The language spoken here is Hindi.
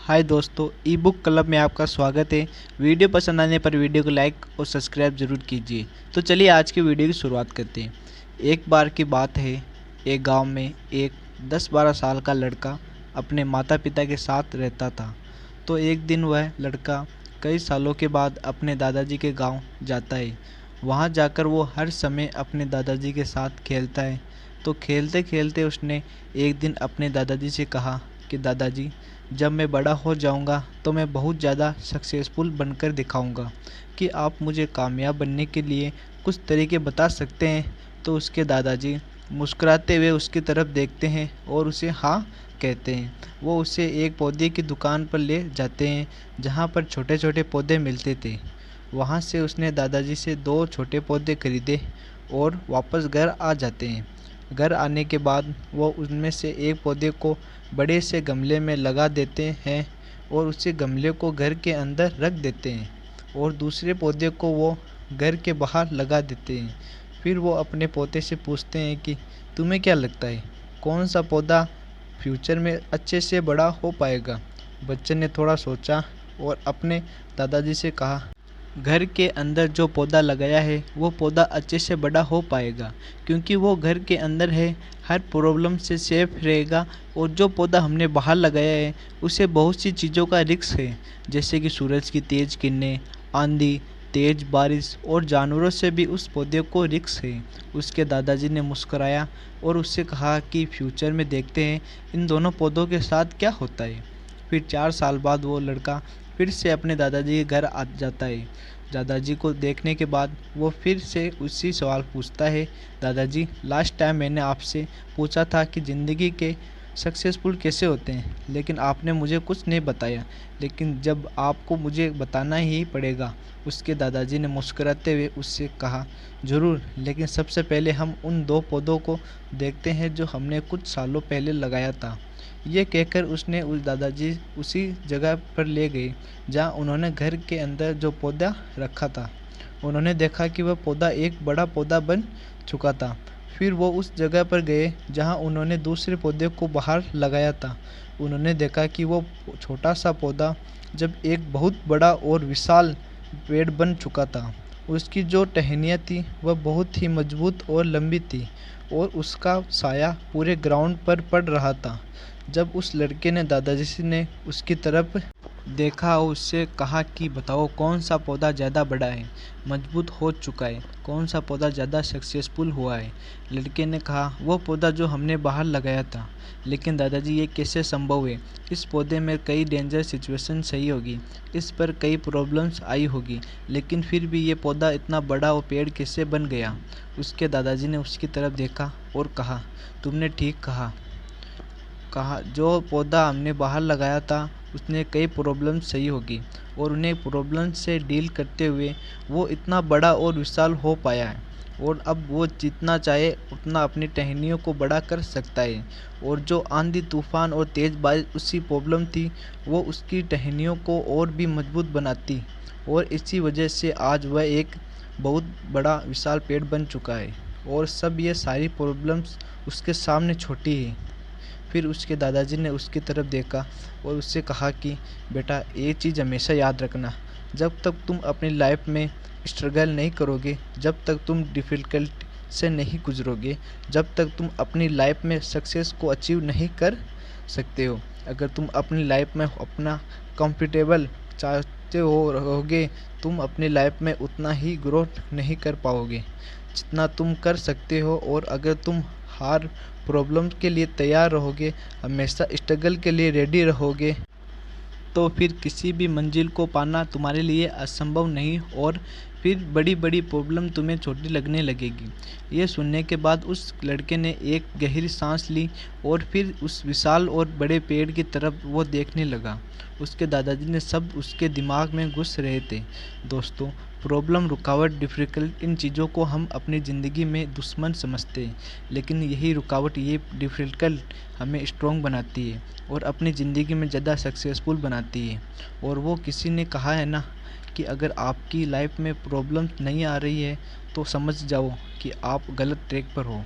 हाय दोस्तों, ई बुक क्लब में आपका स्वागत है। वीडियो पसंद आने पर वीडियो को लाइक और सब्सक्राइब ज़रूर कीजिए। तो चलिए आज की वीडियो की शुरुआत करते हैं। एक बार की बात है, एक गांव में एक 10-12 साल का लड़का अपने माता पिता के साथ रहता था। तो एक दिन वह लड़का कई सालों के बाद अपने दादाजी के गाँव जाता है। वहाँ जाकर वो हर समय अपने दादाजी के साथ खेलता है। तो खेलते खेलते उसने एक दिन अपने दादाजी से कहा कि दादाजी, जब मैं बड़ा हो जाऊंगा तो मैं बहुत ज़्यादा सक्सेसफुल बनकर दिखाऊंगा कि आप मुझे कामयाब बनने के लिए कुछ तरीके बता सकते हैं। तो उसके दादाजी मुस्कुराते हुए उसकी तरफ देखते हैं और उसे हाँ कहते हैं। वो उसे एक पौधे की दुकान पर ले जाते हैं जहाँ पर छोटे छोटे पौधे मिलते थे। वहाँ से उसने दादाजी से 2 छोटे पौधे खरीदे और वापस घर आ जाते हैं। घर आने के बाद वो उनमें से एक पौधे को बड़े से गमले में लगा देते हैं और उसी गमले को घर के अंदर रख देते हैं और दूसरे पौधे को वो घर के बाहर लगा देते हैं। फिर वो अपने पोते से पूछते हैं कि तुम्हें क्या लगता है, कौन सा पौधा फ्यूचर में अच्छे से बड़ा हो पाएगा। बच्चे ने थोड़ा सोचा और अपने दादाजी से कहा, घर के अंदर जो पौधा लगाया है वो पौधा अच्छे से बड़ा हो पाएगा, क्योंकि वो घर के अंदर है, हर प्रॉब्लम से सेफ रहेगा। और जो पौधा हमने बाहर लगाया है उसे बहुत सी चीज़ों का रिस्क है, जैसे कि सूरज की तेज़ किरणें, आंधी, तेज़ बारिश और जानवरों से भी उस पौधे को रिस्क है। उसके दादाजी ने मुस्कुराया और उससे कहा कि फ्यूचर में देखते हैं इन दोनों पौधों के साथ क्या होता है। फिर 4 साल बाद वो लड़का फिर से अपने दादाजी के घर आ जाता है। दादाजी को देखने के बाद वो फिर से उसी सवाल पूछता है, दादाजी, लास्ट टाइम मैंने आपसे पूछा था कि ज़िंदगी के सक्सेसफुल कैसे होते हैं, लेकिन आपने मुझे कुछ नहीं बताया, लेकिन जब आपको मुझे बताना ही पड़ेगा। उसके दादाजी ने मुस्कुराते हुए उससे कहा, ज़रूर, लेकिन सबसे पहले हम उन 2 पौधों को देखते हैं जो हमने कुछ सालों पहले लगाया था। ये कहकर उसने उस दादाजी उसी जगह पर ले गए जहाँ उन्होंने घर के अंदर जो पौधा रखा था। उन्होंने देखा कि वह पौधा एक बड़ा पौधा बन चुका था। फिर वो उस जगह पर गए जहाँ उन्होंने दूसरे पौधे को बाहर लगाया था। उन्होंने देखा कि वो छोटा सा पौधा जब एक बहुत बड़ा और विशाल पेड़ बन चुका था। उसकी जो टहनियाँ थी वह बहुत ही मजबूत और लंबी थी और उसका साया पूरे ग्राउंड पर पड़ रहा था। जब उस लड़के ने दादाजी ने उसकी तरफ देखा और उससे कहा कि बताओ, कौन सा पौधा ज़्यादा बड़ा है, मजबूत हो चुका है, कौन सा पौधा ज़्यादा सक्सेसफुल हुआ है। लड़के ने कहा, वो पौधा जो हमने बाहर लगाया था। लेकिन दादाजी, ये कैसे संभव है, इस पौधे में कई डेंजर सिचुएशन सही होगी, इस पर कई प्रॉब्लम्स आई होगी, लेकिन फिर भी ये पौधा इतना बड़ा और पेड़ कैसे बन गया। उसके दादाजी ने उसकी तरफ देखा और कहा, तुमने ठीक कहा, जो पौधा हमने बाहर लगाया था उसने कई प्रॉब्लम सही होगी और उन्हें प्रॉब्लम से डील करते हुए वो इतना बड़ा और विशाल हो पाया है और अब वो जितना चाहे उतना अपनी टहनियों को बड़ा कर सकता है। और जो आंधी तूफान और तेज़ बारिश उसकी प्रॉब्लम थी वो उसकी टहनियों को और भी मजबूत बनाती और इसी वजह से आज वह एक बहुत बड़ा विशाल पेड़ बन चुका है और सब ये सारी प्रॉब्लम्स उसके सामने छोटी है। फिर उसके दादाजी ने उसकी तरफ देखा और उससे कहा कि बेटा, ये चीज़ हमेशा याद रखना, जब तक तुम अपनी लाइफ में स्ट्रगल नहीं करोगे, जब तक तुम डिफ़िकल्ट से नहीं गुजरोगे, जब तक तुम अपनी लाइफ में सक्सेस को अचीव नहीं कर सकते हो। अगर तुम अपनी लाइफ में अपना कंफर्टेबल चाहते हो रहोगे, तुम अपनी लाइफ में उतना ही ग्रोथ नहीं कर पाओगे जितना तुम कर सकते हो। और अगर तुम हर प्रॉब्लम के लिए तैयार रहोगे, हमेशा स्ट्रगल के लिए रेडी रहोगे, तो फिर किसी भी मंजिल को पाना तुम्हारे लिए असंभव नहीं और फिर बड़ी बड़ी प्रॉब्लम तुम्हें छोटी लगने लगेगी। ये सुनने के बाद उस लड़के ने एक गहरी सांस ली और फिर उस विशाल और बड़े पेड़ की तरफ वो देखने लगा। उसके दादाजी ने सब उसके दिमाग में घुस रहे थे। दोस्तों, प्रॉब्लम, रुकावट, डिफ़िकल्ट, इन चीज़ों को हम अपनी ज़िंदगी में दुश्मन समझते हैं, लेकिन यही रुकावट, ये डिफ़िकल्ट हमें स्ट्रॉन्ग बनाती है और अपनी ज़िंदगी में ज़्यादा सक्सेसफुल बनाती है। और वो किसी ने कहा है ना कि अगर आपकी लाइफ में प्रॉब्लम नहीं आ रही है तो समझ जाओ कि आप गलत ट्रैक पर हो।